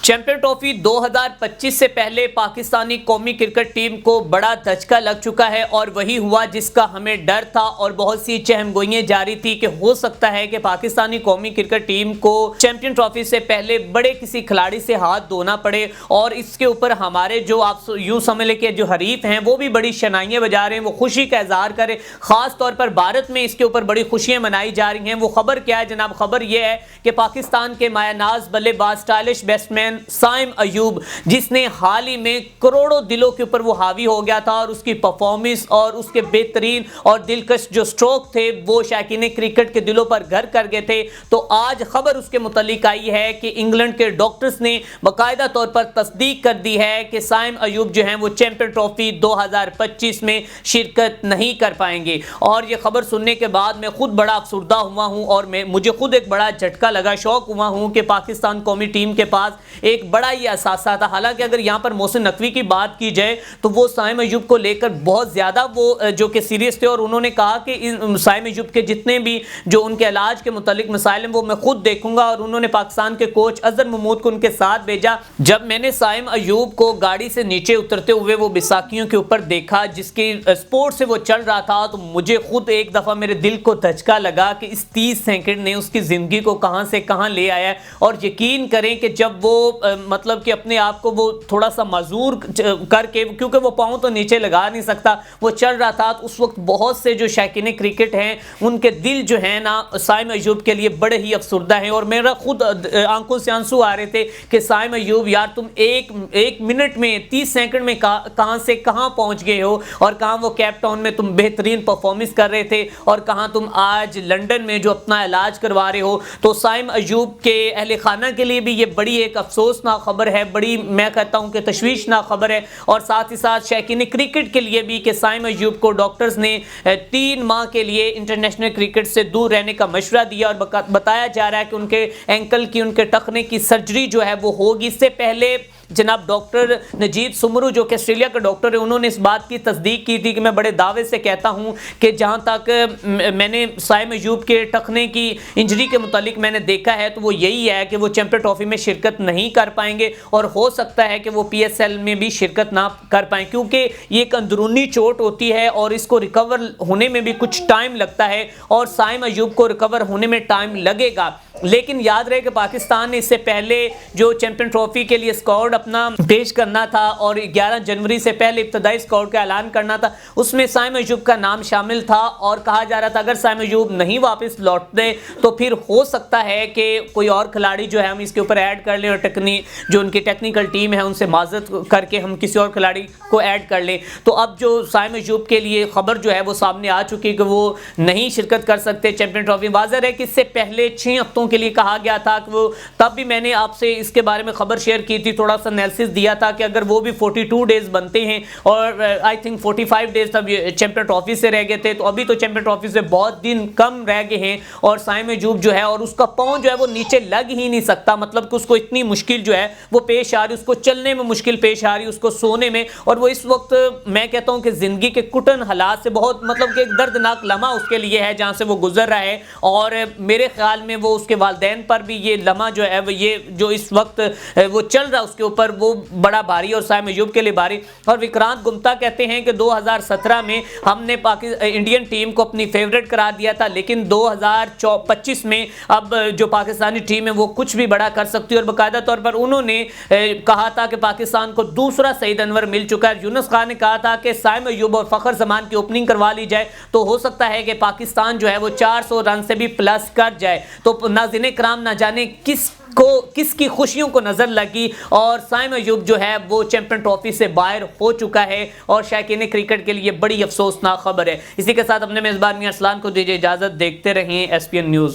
Champion trophy 2025 سے پہلے پاکستانی قومی کرکٹ ٹیم کو بڑا دھچکا لگ چکا ہے اور وہی ہوا جس کا ہمیں ڈر تھا اور بہت سی چہم گوئیاں جاری تھی کہ ہو سکتا ہے کہ پاکستانی قومی کرکٹ ٹیم کو چیمپئن ٹرافی سے پہلے بڑے کسی کھلاڑی سے ہاتھ دھونا پڑے اور اس کے اوپر ہمارے جو آپ یوں سمجھ لیں کہ جو حریف ہیں وہ بھی بڑی شنائیاں بجا رہے ہیں، وہ خوشی کا اظہار کرے۔ خاص طور پر بھارت میں اس کے اوپر بڑی خوشیاں منائی جا رہی ہیں۔ وہ خبر کیا ہے جناب؟ خبر یہ ہے کہ پاکستان کے مایہ ناز بلے باز اسٹائلش بیٹسمین سائم ایوب، جس نے حال ہی میں کروڑوں دلوں کے اوپر وہ حاوی ہو گیا تھا اور اس کی پرفارمنس اور اس کے بہترین اور دلکش جو سٹروک تھے وہ شائقین کرکٹ کے دلوں پر گھر کر گئے تھے، تو آج خبر اس کے متعلق آئی ہے کہ انگلینڈ کے ڈاکٹرز نے باقاعدہ طور پر تصدیق کر دی ہے کہ سائم ایوب جو ہیں وہ چیمپئن ٹرافی 2025 میں شرکت نہیں کر پائیں گے۔ اور یہ خبر سننے کے بعد میں خود بڑا افسردہ ہوا ہوں اور مجھے خود ایک بڑا جھٹکا لگا، شوق ہوا ہوں کہ پاکستان قومی ٹیم کے پاس ایک بڑا ہی اثاثہ تھا۔ حالانکہ اگر یہاں پر محسن نقوی کی بات کی جائے تو وہ سائم ایوب کو لے کر بہت زیادہ وہ جو کہ سیریس تھے اور انہوں نے کہا کہ سائم ایوب کے جتنے بھی جو ان کے علاج کے متعلق مسائل ہیں وہ میں خود دیکھوں گا، اور انہوں نے پاکستان کے کوچ اظہر محمود کو ان کے ساتھ بھیجا۔ جب میں نے سائم ایوب کو گاڑی سے نیچے اترتے ہوئے وہ بیساکھیوں کے اوپر دیکھا جس کی سپورٹ سے وہ چل رہا تھا، تو مجھے خود ایک دفعہ میرے دل کو دھچکا لگا کہ اس 30 سیکنڈ نے اس کی زندگی کو کہاں سے کہاں لے آیا ہے۔ اور یقین کریں کہ جب وہ مطلب کہ اپنے آپ کو وہ تھوڑا سا معذور کر کے، کیونکہ وہ پاؤں تو نیچے لگا نہیں سکتا، وہ چل رہا تھا، تو اس وقت بہت سے جو شائقین کرکٹ ہیں ان کے دل جو ہیں نا سائم ایوب کے لیے بڑے ہی افسردہ ہیں، اور میرا خود آنکھوں سے آنسو آ رہے تھے کہ سائم ایوب یار تم ایک منٹ میں 30 سیکنڈ میں کہاں سے کہاں پہنچ گئے ہو، اور کہاں وہ کیپ ٹاؤن میں تم بہترین پرفارمنس کر رہے تھے اور کہاں تم آج لنڈن میں جو اپنا علاج کروا رہے ہو۔ تو سائم ایوب کے اہل خانہ کے لیے بھی یہ بڑی ایک افسوسناک خبر ہے، بڑی میں کہتا ہوں کہ تشویشناک خبر ہے، اور ساتھ ہی ساتھ شائقین کرکٹ کے لیے بھی کہ سائم ایوب کو ڈاکٹرز نے 3 ماہ کے لیے انٹرنیشنل کرکٹ سے دور رہنے کا مشورہ دیا، اور بتایا جا رہا ہے کہ ان کے اینکل کی، ان کے ٹخنے کی سرجری جو ہے وہ ہوگی۔ اس سے پہلے جناب ڈاکٹر نجیب سمرو جو کہ آسٹریلیا کے ڈاکٹر ہیں، انہوں نے اس بات کی تصدیق کی تھی کہ میں بڑے دعوے سے کہتا ہوں کہ جہاں تک میں نے سائم ایوب کے ٹخنے کی انجری کے متعلق میں نے دیکھا ہے تو وہ یہی ہے کہ وہ چیمپئن ٹرافی میں شرکت نہیں کر پائیں گے، اور ہو سکتا ہے کہ وہ پی ایس ایل میں بھی شرکت نہ کر پائیں، کیونکہ یہ ایک اندرونی چوٹ ہوتی ہے اور اس کو ریکور ہونے میں بھی کچھ ٹائم لگتا ہے، اور سائم ایوب کو ریکور ہونے میں ٹائم لگے گا۔ لیکن یاد رہے کہ پاکستان نے اس سے پہلے جو چیمپئن ٹرافی کے لیے اسکواڈ اپنا پیش کرنا تھا اور 11 جنوری سے پہلے ابتدائی اسکواڈ کا اعلان کرنا تھا، اس میں سائم ایوب کا نام شامل تھا، اور کہا جا رہا تھا اگر سائم ایوب نہیں واپس لوٹتے تو پھر ہو سکتا ہے کہ کوئی اور کھلاڑی جو ہے ہم اس کے اوپر ایڈ کر لیں، اور جو ان کی ٹیکنیکل ٹیم ہے ان سے معذرت کر کے ہم کسی اور کھلاڑی کو ایڈ کر لیں۔ تو اب جو سائم ایوب کے لیے خبر جو ہے وہ سامنے آ چکی کہ وہ نہیں شرکت کر سکتے چیمپئن ٹرافی۔ واضح ہے کہ اس سے پہلے 6 ہفتوں کے لیے کہا گیا تھا کہ وہ، تب بھی میں نے آپ سے اس کے بارے میں خبر شیئر کی تھی، تھوڑا سا انالیسس دیا تھا کہ اگر وہ بھی 42 ڈیز بنتے ہیں اور آئی تھنک 45 ڈیز تب چیمپئن ٹرافی سے رہ گئے تھے، تو ابھی تو چیمپئن ٹرافی سے بہت دن کم رہ گئے ہیں، اور سائم ایوب جو ہے اور اس کا پاؤں جو ہے وہ نیچے لگ ہی نہیں سکتا، مطلب کہ اس کو اتنی مشکل جو ہے وہ پیش آ رہی، اس کو چلنے میں مشکل پیش آ رہی، اس کو سونے میں، اور وہ اس وقت میں کہتا ہوں کہ زندگی کے کٹن حالات سے بہت مطلب کہ ایک دردناک لمحہ اس کے لیے ہے جہاں سے وہ گزر رہا ہے، اور میرے خیال میں وہ اس کے والدین پر بھی یہ لمحہ جو ہے یہ جو اس وقت وہ چل رہا اس کے اوپر وہ بڑا بھاری اور سائم ایوب کے لیے بھاری۔ اور وکرانت گمتا کہتے ہیں کہ 2017 میں ہم نے انڈین ٹیم کو اپنی فیورٹ قرار دیا تھا، لیکن 2025 میں اب جو پاکستانی ٹیم ہے وہ کچھ بھی بڑا کر سکتی ہے، اور باقاعدہ طور پر انہوں نے کہا تھا کہ پاکستان کو دوسرا سعید انور مل چکا ہے۔ یونس خان نے کہا تھا کہ سائم ایوب اور فخر زمان کی اوپننگ کروا لی جائے تو ہو سکتا ہے کہ پاکستان جو ہے وہ 400 رن سے بھی پلس کر جائے۔ تو ناظرین کرام نہ جانے کس کی خوشیوں کو نظر لگی، اور سائم ایوب جو ہے وہ چیمپئن ٹرافی سے باہر ہو چکا ہے، اور شائقین کرکٹ کے لیے بڑی افسوسناک خبر ہے۔ اسی کے ساتھ اپنے میزبان میاں ارسلان کو دیجیے اجازت، دیکھتے رہیں ایس پی این نیوز۔